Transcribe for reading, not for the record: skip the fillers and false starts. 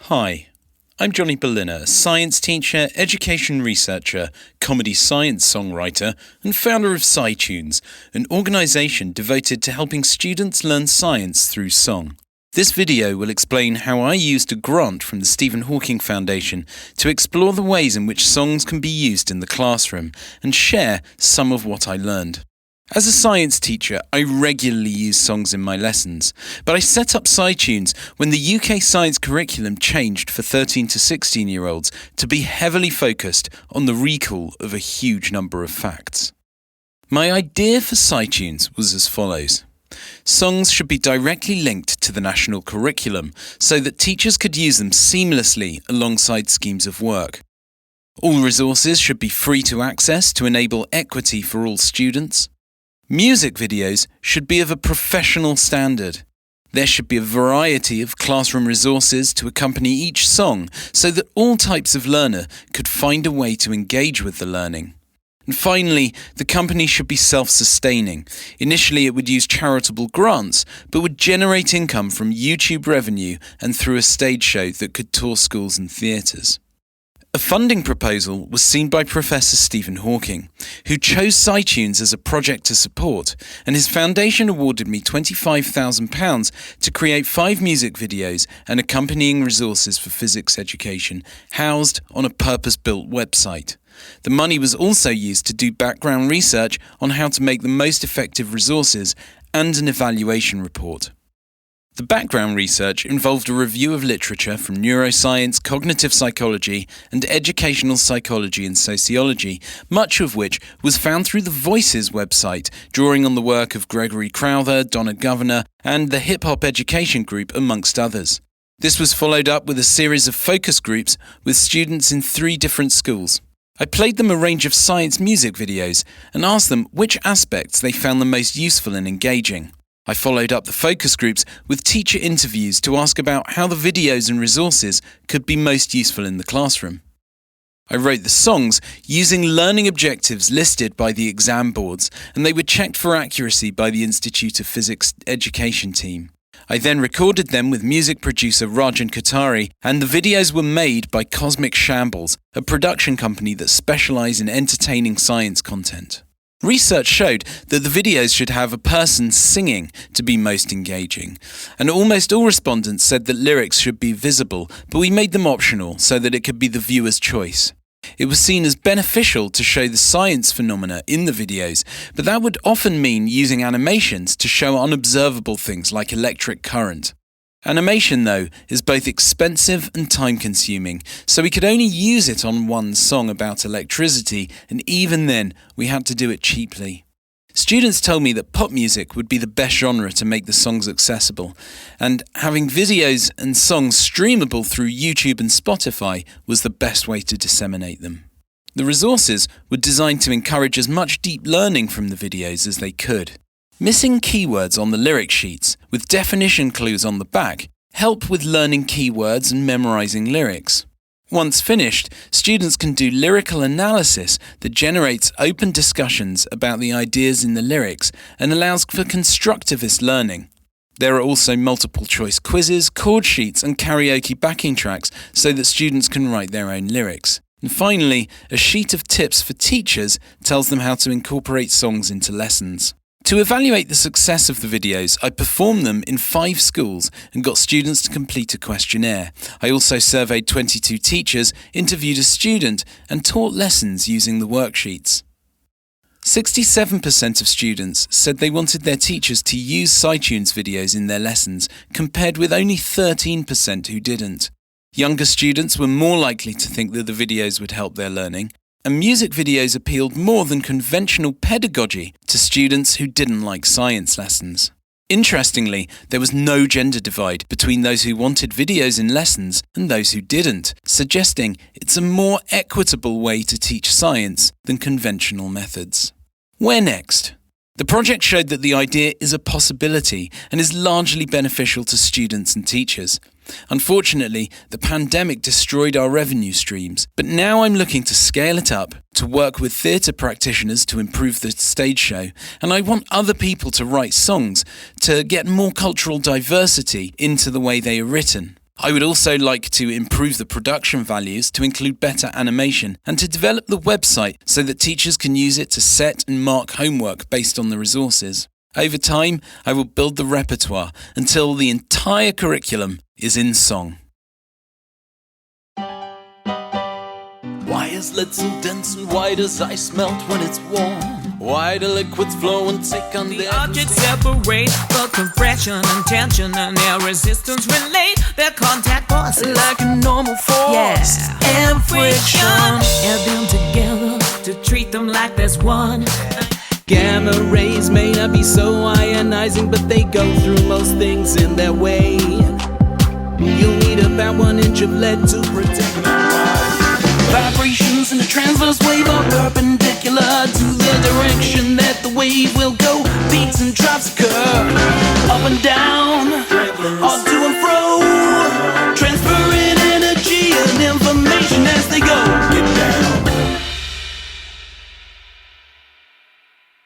Hi, I'm Jonny Berliner, a science teacher, education researcher, comedy science songwriter, and founder of SciTunes, an organisation devoted to helping students learn science through song. This video will explain how I used a grant from the Stephen Hawking Foundation to explore the ways in which songs can be used in the classroom and share some of what I learned. As a science teacher, I regularly use songs in my lessons, but I set up SciTunes when the UK science curriculum changed for 13 to 16-year-olds to be heavily focused on the recall of a huge number of facts. My idea for SciTunes was as follows. Songs should be directly linked to the national curriculum so that teachers could use them seamlessly alongside schemes of work. All resources should be free to access to enable equity for all students. Music videos should be of a professional standard. There should be a variety of classroom resources to accompany each song so that all types of learner could find a way to engage with the learning. And finally, the company should be self-sustaining. Initially, it would use charitable grants, but would generate income from YouTube revenue and through a stage show that could tour schools and theatres. A funding proposal was seen by Professor Stephen Hawking, who chose SciTunes as a project to support, and his foundation awarded me £25,000 to create 5 music videos and accompanying resources for physics education, housed on a purpose-built website. The money was also used to do background research on how to make the most effective resources and an evaluation report. The background research involved a review of literature from neuroscience, cognitive psychology, and educational psychology and sociology, much of which was found through the Voices website, drawing on the work of Gregory Crowther, Donna Governor, and the Hip Hop Education Group, amongst others. This was followed up with a series of focus groups with students in 3 different schools. I played them a range of science music videos and asked them which aspects they found the most useful and engaging. I followed up the focus groups with teacher interviews to ask about how the videos and resources could be most useful in the classroom. I wrote the songs using learning objectives listed by the exam boards, and they were checked for accuracy by the Institute of Physics education team. I then recorded them with music producer Rajan Katari, and the videos were made by Cosmic Shambles, a production company that specialise in entertaining science content. Research showed that the videos should have a person singing to be most engaging, and almost all respondents said that lyrics should be visible, but we made them optional so that it could be the viewer's choice. It was seen as beneficial to show the science phenomena in the videos, but that would often mean using animations to show unobservable things like electric current. Animation, though, is both expensive and time-consuming, so we could only use it on one song about electricity, and even then, we had to do it cheaply. Students told me that pop music would be the best genre to make the songs accessible, and having videos and songs streamable through YouTube and Spotify was the best way to disseminate them. The resources were designed to encourage as much deep learning from the videos as they could. Missing keywords on the lyric sheets, with definition clues on the back, help with learning keywords and memorizing lyrics. Once finished, students can do lyrical analysis that generates open discussions about the ideas in the lyrics and allows for constructivist learning. There are also multiple choice quizzes, chord sheets, and karaoke backing tracks so that students can write their own lyrics. And finally, a sheet of tips for teachers tells them how to incorporate songs into lessons. To evaluate the success of the videos, I performed them in 5 schools and got students to complete a questionnaire. I also surveyed 22 teachers, interviewed a student, and taught lessons using the worksheets. 67% of students said they wanted their teachers to use SciTunes videos in their lessons, compared with only 13% who didn't. Younger students were more likely to think that the videos would help their learning, and music videos appealed more than conventional pedagogy to students who didn't like science lessons. Interestingly, there was no gender divide between those who wanted videos in lessons and those who didn't, suggesting it's a more equitable way to teach science than conventional methods. Where next? The project showed that the idea is a possibility and is largely beneficial to students and teachers. Unfortunately, the pandemic destroyed our revenue streams, but now I'm looking to scale it up, to work with theatre practitioners to improve the stage show, and I want other people to write songs to get more cultural diversity into the way they are written. I would also like to improve the production values to include better animation and to develop the website so that teachers can use it to set and mark homework based on the resources. Over time, I will build the repertoire until the entire curriculum is in song. Why is lead so dense and why does ice melt when it's warm? Why do liquids flow and take on the objects separate, but compression and tension and their resistance relate their contact forces like a normal force and friction. Add them together to treat them like there's one. Gamma rays may not be so ionizing, but they go through most things in their way. You'll need about 1 inch of lead to protect my life. Vibrations in a transverse wave are perpendicular to the direction that the wave will go. Peaks and troughs occur up and down, or to and fro.